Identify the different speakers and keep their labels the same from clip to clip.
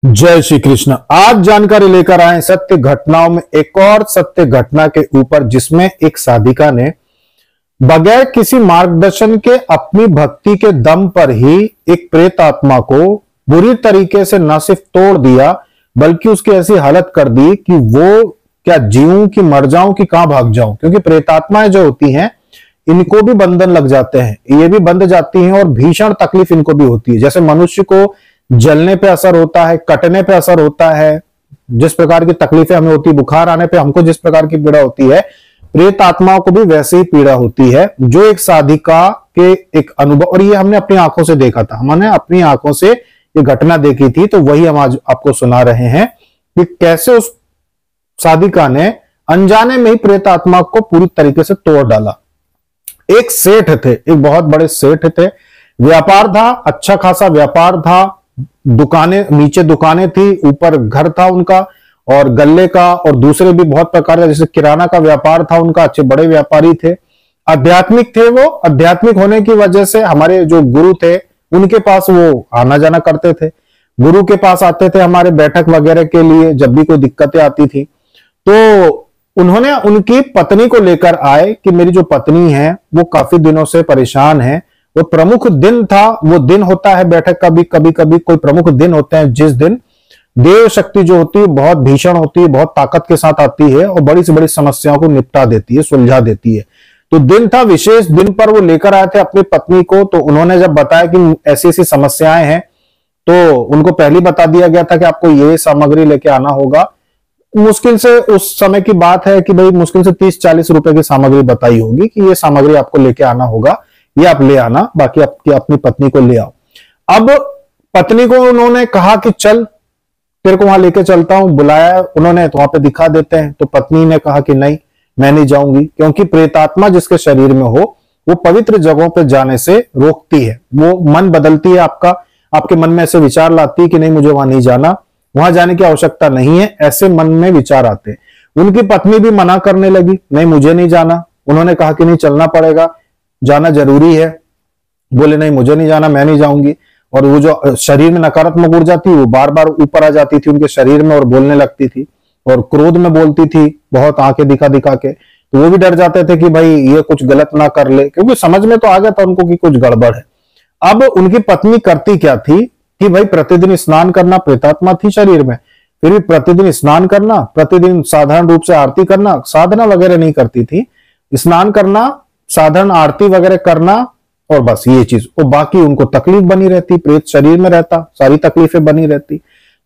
Speaker 1: जय श्री कृष्ण। आज जानकारी लेकर आए सत्य घटनाओं में एक और सत्य घटना के ऊपर, जिसमें एक साधिका ने बगैर किसी मार्गदर्शन के अपनी भक्ति के दम पर ही एक प्रेत आत्मा को बुरी तरीके से न सिर्फ तोड़ दिया, बल्कि उसकी ऐसी हालत कर दी कि वो क्या जीऊं कि मर जाऊं कि कहां भाग जाऊं। क्योंकि प्रेतात्माएं जो होती हैं, इनको भी बंधन लग जाते हैं, ये भी बंध जाती हैं और भीषण तकलीफ इनको भी होती है। जैसे मनुष्य को जलने पे असर होता है, कटने पे असर होता है, जिस प्रकार की तकलीफें हमें होती है, बुखार आने पे हमको जिस प्रकार की पीड़ा होती है, प्रेत आत्माओं को भी वैसे ही पीड़ा होती है। जो एक साधिका के एक अनुभव, और ये हमने अपनी आंखों से देखा था, हमने अपनी आंखों से ये घटना देखी थी, तो वही हम आज आपको सुना रहे हैं कि कैसे उस साधिका ने अनजाने में ही प्रेत आत्मा को पूरी तरीके से तोड़ डाला। एक सेठ थे, एक बहुत बड़े सेठ थे, व्यापार था, अच्छा खासा व्यापार था, दुकानें, नीचे दुकानें थी, ऊपर घर था उनका, और गल्ले का और दूसरे भी बहुत प्रकार का, जैसे किराना का व्यापार था उनका, अच्छे बड़े व्यापारी थे, आध्यात्मिक थे वो। आध्यात्मिक होने की वजह से हमारे जो गुरु थे उनके पास वो आना जाना करते थे, गुरु के पास आते थे हमारे बैठक वगैरह के लिए, जब भी कोई दिक्कतें आती थी। तो उन्होंने उनकी पत्नी को लेकर आए कि मेरी जो पत्नी है वो काफी दिनों से परेशान है। वो प्रमुख दिन था, वो दिन होता है बैठक का भी, कभी कभी कोई प्रमुख दिन होते हैं जिस दिन देव शक्ति जो होती है बहुत भीषण होती है, बहुत ताकत के साथ आती है और बड़ी से बड़ी समस्याओं को निपटा देती है, सुलझा देती है। तो दिन था, विशेष दिन पर वो लेकर आए थे अपनी पत्नी को। तो उन्होंने जब बताया कि ऐसी ऐसी समस्याएं हैं, तो उनको पहले बता दिया गया था कि आपको ये सामग्री लेके आना होगा। मुश्किल से उस समय की बात है कि भाई मुश्किल से 30-40 रुपए की सामग्री बताई होगी कि ये सामग्री आपको लेके आना होगा, ये आप ले आना, बाकी आपकी अपनी पत्नी को ले आओ। अब पत्नी को उन्होंने कहा कि चल तेरे को वहां लेके चलता हूं, बुलाया उन्होंने, तो वहां पे दिखा देते हैं। तो पत्नी ने कहा कि नहीं, मैं नहीं जाऊंगी, क्योंकि प्रेतात्मा जिसके शरीर में हो वो पवित्र जगहों पे जाने से रोकती है, वो मन बदलती है आपका, आपके मन में ऐसे विचार लाती है कि नहीं मुझे वहां नहीं जाना, वहां जाने की आवश्यकता नहीं है, ऐसे मन में विचार आते। उनकी पत्नी भी मना करने लगी, नहीं मुझे नहीं जाना। उन्होंने कहा कि नहीं चलना पड़ेगा, जाना जरूरी है। बोले नहीं मुझे नहीं जाना, मैं नहीं जाऊंगी। और वो जो शरीर में नकारात्मक ऊर्जा थी वो बार बार ऊपर आ जाती थी उनके शरीर में और बोलने लगती थी, और क्रोध में बोलती थी, बहुत आंखें दिखा दिखा के। तो वो भी डर जाते थे कि भाई ये कुछ गलत ना कर ले, क्योंकि समझ में तो आ गया था उनको कि कुछ गड़बड़ है। अब उनकी पत्नी करती क्या थी कि भाई प्रतिदिन स्नान करना, प्रेतात्मा थी शरीर में, फिर भी प्रतिदिन स्नान करना, प्रतिदिन साधारण रूप से आरती करना, साधना वगैरह नहीं करती थी, स्नान करना, साधारण आरती वगैरह करना, और बस ये चीज। और बाकी उनको तकलीफ बनी रहती, प्रेत शरीर में रहता, सारी तकलीफें बनी रहती।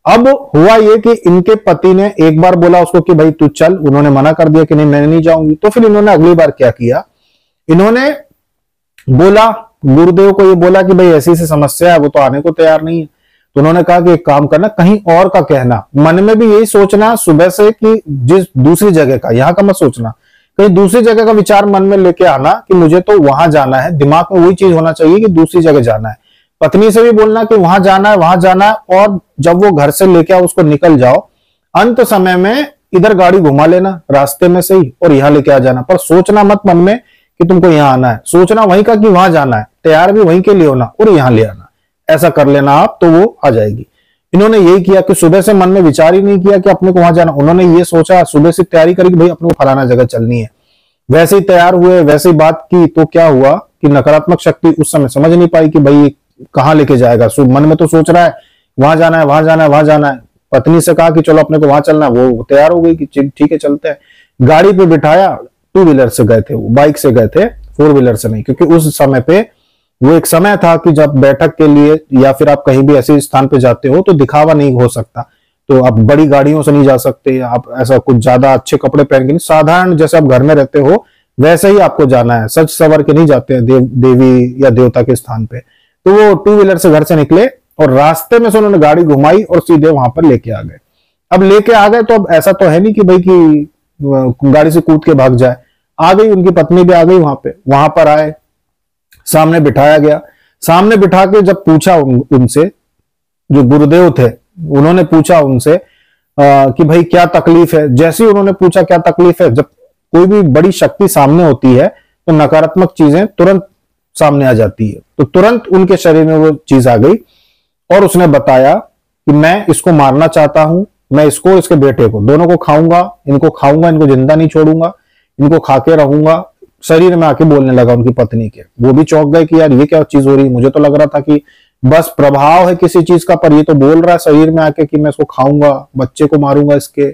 Speaker 1: अब हुआ ये कि इनके पति ने एक बार बोला उसको कि भाई तू चल, उन्होंने मना कर दिया कि नहीं मैं नहीं जाऊंगी। तो फिर इन्होंने अगली बार क्या किया, इन्होंने बोला गुरुदेव को, ये बोला कि भाई ऐसी ऐसी समस्या है, वो तो आने को तैयार नहीं है। तो उन्होंने कहा कि एक काम करना, कहीं और का कहना, मन में भी यही सोचना सुबह से कि जिस दूसरी जगह का, यहां का मत सोचना, कहीं दूसरी जगह का विचार मन में लेके आना कि मुझे तो वहां जाना है, दिमाग में वही चीज होना चाहिए कि दूसरी जगह जाना है। पत्नी से भी बोलना कि वहां जाना है, वहां जाना है, और जब वो घर से लेके आओ उसको निकल जाओ, अंत समय में इधर गाड़ी घुमा लेना रास्ते में से ही और यहाँ लेके आ जाना। पर सोचना मत मन में कि तुमको यहाँ आना है, सोचना वहीं का कि वहां जाना है, तैयार भी वहीं के लिए होना और यहाँ ले आना। ऐसा कर लेना आप तो वो आ जाएगी। इन्होंने यही किया कि सुबह से मन में विचार ही नहीं किया कि अपने को वहां जाना। उन्होंने ये सोचा, सुबह से तैयारी करी कि भाई अपने को फलाना जगह चलनी है, वैसे ही तैयार हुए, वैसे ही बात की। तो क्या हुआ कि नकारात्मक शक्ति उस समय समझ नहीं पाई कि भाई कहाँ लेके जाएगा। मन में तो सोच रहा है वहां जाना है, वहां जाना है, वहां जाना है। पत्नी से कहा कि चलो अपने को वहां चलना है, वो तैयार हो गई कि ठीक है चलते हैं। गाड़ी पे बिठाया, 2 व्हीलर से गए थे, वो बाइक से गए थे, 4 व्हीलर से नहीं, क्योंकि उस समय पे वो एक समय था कि जब बैठक के लिए या फिर आप कहीं भी ऐसे स्थान पे जाते हो तो दिखावा नहीं हो सकता, तो आप बड़ी गाड़ियों से नहीं जा सकते, आप ऐसा कुछ ज्यादा अच्छे कपड़े पहन के नहीं, साधारण जैसे आप घर में रहते हो वैसे ही आपको जाना है, सज सवर के नहीं जाते हैं देवी या देवता के स्थान पे। तो वो 2 व्हीलर से घर से निकले और रास्ते में से उन्होंने गाड़ी घुमाई और सीधे वहां पर लेके आ गए। अब लेके आ गए तो अब ऐसा तो है नहीं कि भाई कि गाड़ी से कूद के भाग जाए, आ गई, उनकी पत्नी भी आ गई वहां पे। वहां पर आए, सामने बिठाया गया, सामने बिठा के जब पूछा उनसे, जो गुरुदेव थे उन्होंने पूछा उनसे कि भाई क्या तकलीफ है। जैसे ही उन्होंने पूछा क्या तकलीफ है, जब कोई भी बड़ी शक्ति सामने होती है तो नकारात्मक चीजें तुरंत सामने आ जाती है। तो तुरंत उनके शरीर में वो चीज आ गई और उसने बताया कि मैं इसको मारना चाहता हूं, मैं इसको इसके बेटे को दोनों को खाऊंगा, इनको जिंदा नहीं छोड़ूंगा, इनको खा के रहूंगा। शरीर में आके बोलने लगा उनकी पत्नी के। वो भी चौंक गए कि यार ये क्या चीज हो रही है, मुझे तो लग रहा था कि बस प्रभाव है किसी चीज का, पर ये तो बोल रहा है शरीर में आके कि मैं इसको खाऊंगा, बच्चे को मारूंगा इसके,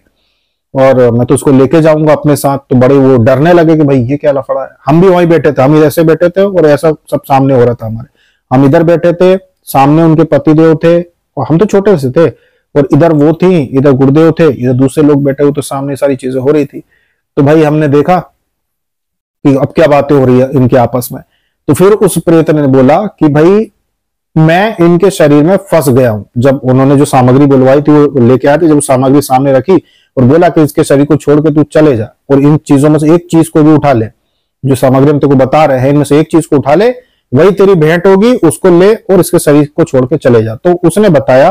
Speaker 1: और मैं तो उसको लेके जाऊंगा अपने साथ। तो बड़े वो डरने लगे कि भाई ये क्या लफड़ा है। हम भी वहीं बैठे थे, हम ऐसे बैठे थे और ऐसा सब सामने हो रहा था हमारे। हम इधर बैठे थे, सामने उनके पतिदेव थे और हम तो छोटे से थे, और इधर वो थी, इधर गुरुदेव थे, इधर दूसरे लोग बैठे हुए, तो सामने सारी चीजें हो रही थी। तो भाई हमने देखा कि अब क्या बातें हो रही है इनके आपस में। तो फिर उस प्रेत ने बोला कि भाई मैं इनके शरीर में फंस गया हूं। जब उन्होंने जो सामग्री बुलवाई थी वो लेके आए थे, जब सामग्री सामने रखी और बोला कि इसके शरीर को छोड़ के तू चले जा और इन चीजों में से एक चीज को भी उठा ले, जो सामग्री हम तेरे को बता रहे हैं इनमें से एक चीज को उठा ले, वही तेरी भेंट होगी, उसको ले और इसके शरीर को छोड़ के चले जा। तो उसने बताया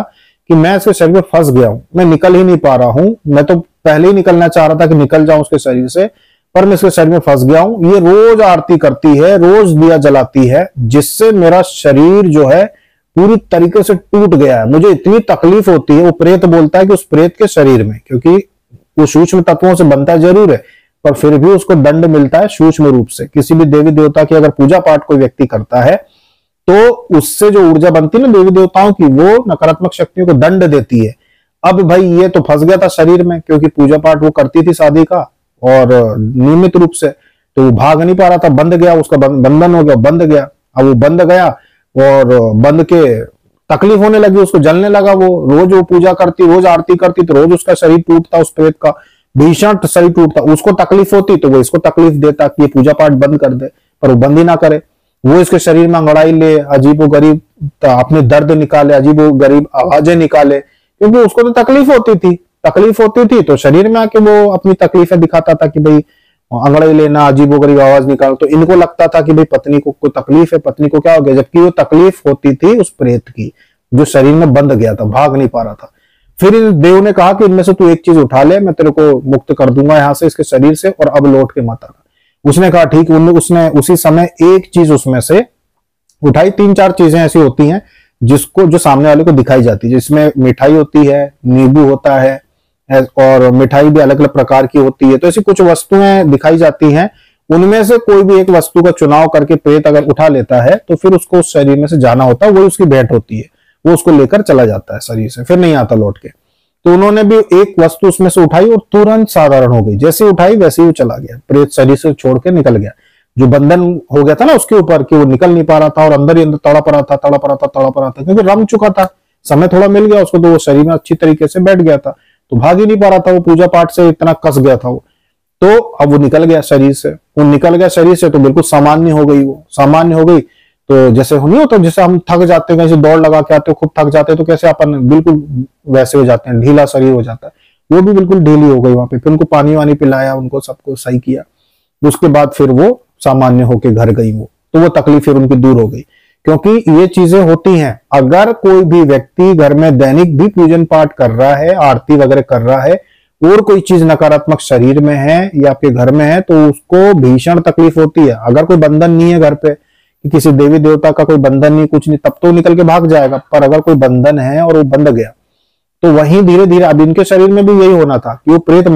Speaker 1: कि मैं इसके शरीर में फंस गया हूं, मैं निकल ही नहीं पा रहा हूं, मैं तो पहले ही निकलना चाह रहा था कि निकल जाऊं उसके शरीर से, पर मैं इसके शरीर में फंस गया हूं। ये रोज आरती करती है, रोज दिया जलाती है, जिससे मेरा शरीर जो है पूरी तरीके से टूट गया है, मुझे इतनी तकलीफ होती है। वो प्रेत बोलता है कि उस प्रेत के शरीर में, क्योंकि वो सूक्ष्म तत्वों से बनता जरूर है, पर फिर भी उसको दंड मिलता है सूक्ष्म रूप से। किसी भी देवी देवता की अगर पूजा पाठ कोई व्यक्ति करता है तो उससे जो ऊर्जा बनती है ना देवी देवताओं की, वो नकारात्मक शक्तियों को दंड देती है। अब भाई ये तो फंस गया था शरीर में, क्योंकि पूजा पाठ वो करती थी शादी का और नियमित रूप से, तो वो भाग नहीं पा रहा था, बंध गया, उसका बंधन हो गया, बंध गया। अब वो बंध गया और बंध के तकलीफ होने लगी, उसको जलने लगा। वो रोज वो पूजा करती, रोज आरती करती, तो रोज उसका शरीर टूटता, उस प्रेत का भीषण शरीर टूटता। उसको तकलीफ होती तो वो इसको तकलीफ देता कि ये पूजा पाठ बंद कर दे, पर वो बंद ही ना करे। वो इसके शरीर में अंगड़ाई ले, अजीबो गरीब अपने दर्द निकाले, अजीबो गरीब आवाजें निकाले, क्योंकि उसको तो तकलीफ होती थी तो शरीर में आके वो अपनी तकलीफें दिखाता था कि भाई अंगड़ाई लेना, अजीबो गरीब आवाज निकाल। तो इनको लगता था कि भाई पत्नी को कोई तकलीफ है, पत्नी को क्या हो गया, जबकि वो तकलीफ होती थी उस प्रेत की जो शरीर में बंध गया था, भाग नहीं पा रहा था। फिर देव ने कहा कि इनमें से तू एक चीज उठा ले, मैं तेरे को मुक्त कर दूंगा यहाँ से, इसके शरीर से, और अब लौट के मत आना। उसने कहा ठीक। उसने उसी समय एक चीज उसमें से उठाई। 3-4 चीजें ऐसी होती हैं जिसको जो सामने वाले को दिखाई जाती है, जिसमें मिठाई होती है, नींबू होता है, और मिठाई भी अलग अलग प्रकार की होती है। तो ऐसी कुछ वस्तुएं दिखाई जाती हैं, उनमें से कोई भी एक वस्तु का चुनाव करके प्रेत अगर उठा लेता है तो फिर उसको उस शरीर में से जाना होता है, वही उसकी भेंट होती है, वो उसको लेकर चला जाता है शरीर से, फिर नहीं आता लौट के। तो उन्होंने भी एक वस्तु उसमें से उठाई और तुरंत साधारण हो गई, जैसे उठाई वैसे ही वो चला गया, प्रेत शरीर से छोड़ के निकल गया। जो बंधन हो गया था ना उसके ऊपर कि वो निकल नहीं पा रहा था और अंदर ही अंदर तड़प रहा था, क्योंकि रम चुका था, समय थोड़ा मिल गया उसको, तो वो शरीर में अच्छी तरीके से बैठ गया था, तो भाग ही नहीं पा रहा था। वो पूजा पाठ से इतना कस गया था वो, तो अब वो निकल गया शरीर से। वो निकल गया शरीर से तो बिल्कुल सामान्य हो गई, वो सामान्य हो गई। तो जैसे नहीं होता, जैसे हम थक जाते हैं, कहीं दौड़ लगा के आते हो, खूब थक जाते हैं, तो कैसे अपन बिल्कुल वैसे हो जाते हैं, ढीला शरीर हो जाता है, वो भी बिल्कुल ढीली हो गई वहां पे। फिर उनको पानी वानी पिलाया, उनको सबको सही किया, उसके बाद फिर वो सामान्य होके घर गई। वो तो वो तकलीफ फिर उनकी दूर हो गई, क्योंकि ये चीजें होती हैं। अगर कोई भी व्यक्ति घर में दैनिक भी पूजन पाठ कर रहा है, आरती वगैरह कर रहा है, और कोई चीज नकारात्मक शरीर में है या आपके घर में है, तो उसको भीषण तकलीफ होती है। अगर कोई बंधन नहीं है घर पे, किसी देवी देवता का कोई बंधन नहीं, कुछ नहीं, तब तो निकल के भाग जाएगा। पर अगर कोई बंधन है और वो बंध गया, तो वहीं धीरे धीरे, अब इनके शरीर में भी यही होना था कि वो प्रेत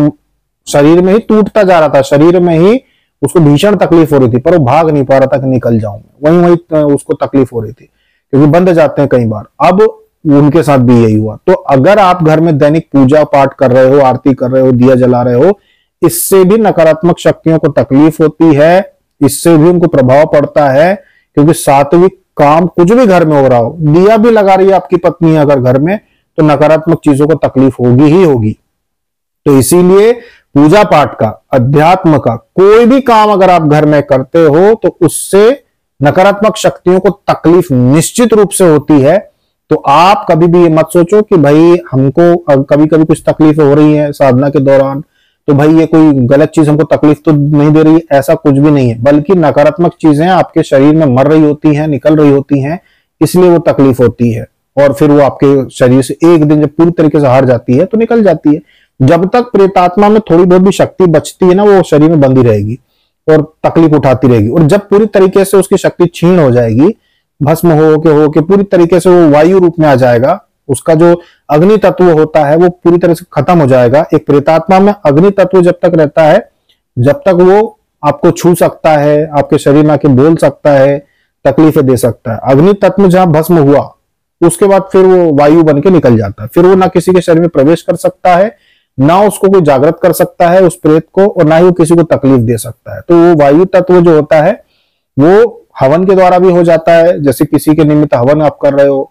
Speaker 1: शरीर में ही टूटता जा रहा था, शरीर में ही उसको भीषण तकलीफ हो रही थी, पर वो भाग नहीं पा रहा था कि निकल जाऊं, वहीं वहीं उसको तकलीफ हो रही थी, क्योंकि बंध जाते हैं कई बार। अब उनके साथ भी यही हुआ। तो अगर आप घर में दैनिक पूजा पाठ कर रहे हो, आरती कर रहे हो, दिया जला रहे हो, इससे भी नकारात्मक शक्तियों को तकलीफ होती है, इससे भी उनको प्रभाव पड़ता है, क्योंकि सात्विक काम कुछ भी घर में हो रहा हो, दिया भी लगा रही है आपकी पत्नी अगर घर में, तो नकारात्मक चीजों को तकलीफ होगी ही होगी। तो इसीलिए पूजा पाठ का, अध्यात्म का कोई भी काम अगर आप घर में करते हो, तो उससे नकारात्मक शक्तियों को तकलीफ निश्चित रूप से होती है। तो आप कभी भी ये मत सोचो कि भाई हमको कभी कभी कुछ तकलीफ हो रही है साधना के दौरान, तो भाई ये कोई गलत चीज हमको तकलीफ तो नहीं दे रही, ऐसा कुछ भी नहीं है। बल्कि नकारात्मक चीजें आपके शरीर में मर रही होती हैं, निकल रही होती हैं, इसलिए वो तकलीफ होती है। और फिर वो आपके शरीर से एक दिन जब पूरी तरीके से हार जाती है तो निकल जाती है। जब तक प्रेतात्मा में थोड़ी बहुत भी शक्ति बचती है ना, वो शरीर में बंधी रहेगी और तकलीफ उठाती रहेगी। और जब पूरी तरीके से उसकी शक्ति क्षीण हो जाएगी, भस्म हो के पूरी तरीके से वो वायु रूप में आ जाएगा, उसका जो अग्नि तत्व होता है वो पूरी तरह से खत्म हो जाएगा। एक प्रेतात्मा में अग्नि तत्व जब तक रहता है, जब तक वो आपको छू सकता है, आपके शरीर में आके बोल सकता है, तकलीफें दे सकता है। अग्नि तत्व जहां भस्म हुआ, उसके बाद फिर वो वायु बन के निकल जाता है। फिर वो ना किसी के शरीर में प्रवेश कर सकता है, ना उसको कोई जागृत कर सकता है उस प्रेत को, और ना ही वो किसी को तकलीफ दे सकता है। तो वो वायु तत्व जो होता है वो हवन के द्वारा भी हो जाता है। जैसे किसी के निमित्त हवन आप कर रहे हो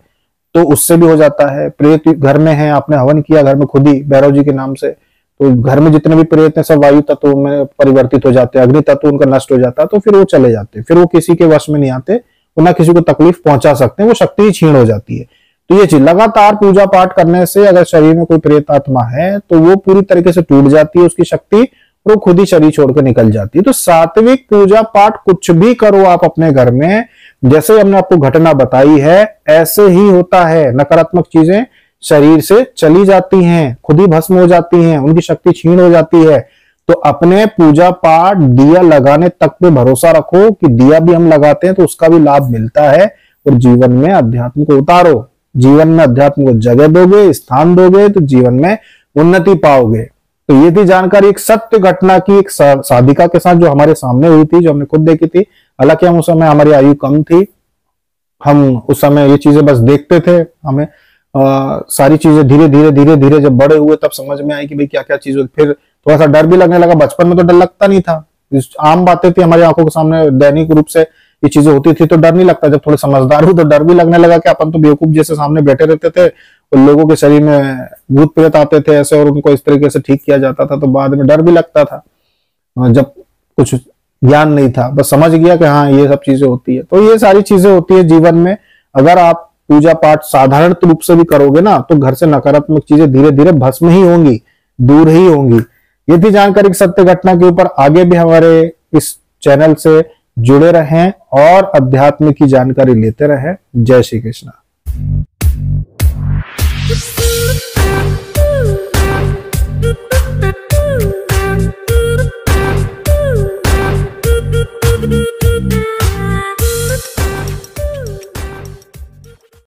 Speaker 1: तो उससे भी हो जाता है। प्रेत घर में है, आपने हवन किया घर में खुद ही भैरव जी के नाम से, तो घर में जितने भी प्रेत हैं सब वायु तत्व में परिवर्तित हो जाते हैं, अग्नि तत्व उनका नष्ट हो जाता है, तो फिर वो चले जाते हैं, फिर वो किसी के वश में नहीं आते, वो ना किसी को तकलीफ पहुंचा सकते हैं, वो शक्ति ही क्षीण हो जाती है। तो ये चीज लगातार पूजा पाठ करने से अगर शरीर में कोई प्रेत आत्मा है तो वो पूरी तरीके से टूट जाती है उसकी शक्ति, और वो खुद ही शरीर छोड़कर निकल जाती है। तो सात्विक पूजा पाठ कुछ भी करो आप अपने घर में, जैसे हमने आपको घटना बताई है ऐसे ही होता है। नकारात्मक चीजें शरीर से चली जाती हैं, खुद ही भस्म हो जाती हैं, उनकी शक्ति क्षीण हो जाती है। तो अपने पूजा पाठ दिया लगाने तक पे भरोसा रखो कि दिया भी हम लगाते हैं तो उसका भी लाभ मिलता है, और जीवन में अध्यात्म को उतारो। जीवन में अध्यात्म को जगह दोगे, स्थान दोगे तो जीवन में उन्नति पाओगे। तो ये थी जानकारी एक सत्य घटना की, एक साधिका के साथ जो हमारे सामने हुई थी, जो हमने खुद देखी थी। हालांकि हम उस समय, हमारी आयु कम थी, हम उस समय ये चीजें बस देखते थे। हमें सारी चीजें धीरे धीरे जब बड़े हुए तब समझ में आई कि भाई क्या क्या चीज। फिर थोड़ा सा डर भी लगने लगा। बचपन में तो डर लगता नहीं था, आम बातें थी हमारी आंखों के सामने, दैनिक रूप से ये चीजें होती थी तो डर नहीं लगता। जब थोड़े समझदार हुए तो डर भी लगने लगा कि अपन तो बेवकूफ जैसे सामने बैठे रहते थे और लोगों के शरीर में भूत प्रेत आते थे ऐसे, और उनको इस तरीके से ठीक किया जाता था, तो बाद में डर भी लगता था। जब कुछ ज्ञान नहीं था, बस समझ गया कि हाँ ये सब चीजें होती है। तो ये सारी चीजें होती है जीवन में। अगर आप पूजा पाठ साधारण रूप से भी करोगे ना तो घर से नकारात्मक चीजें धीरे धीरे भस्म ही होंगी, दूर ही होंगी। ये थी जानकारी सत्य घटना के ऊपर। आगे भी हमारे इस चैनल से जुड़े रहें और अध्यात्म की जानकारी लेते रहें। जय श्री कृष्ण।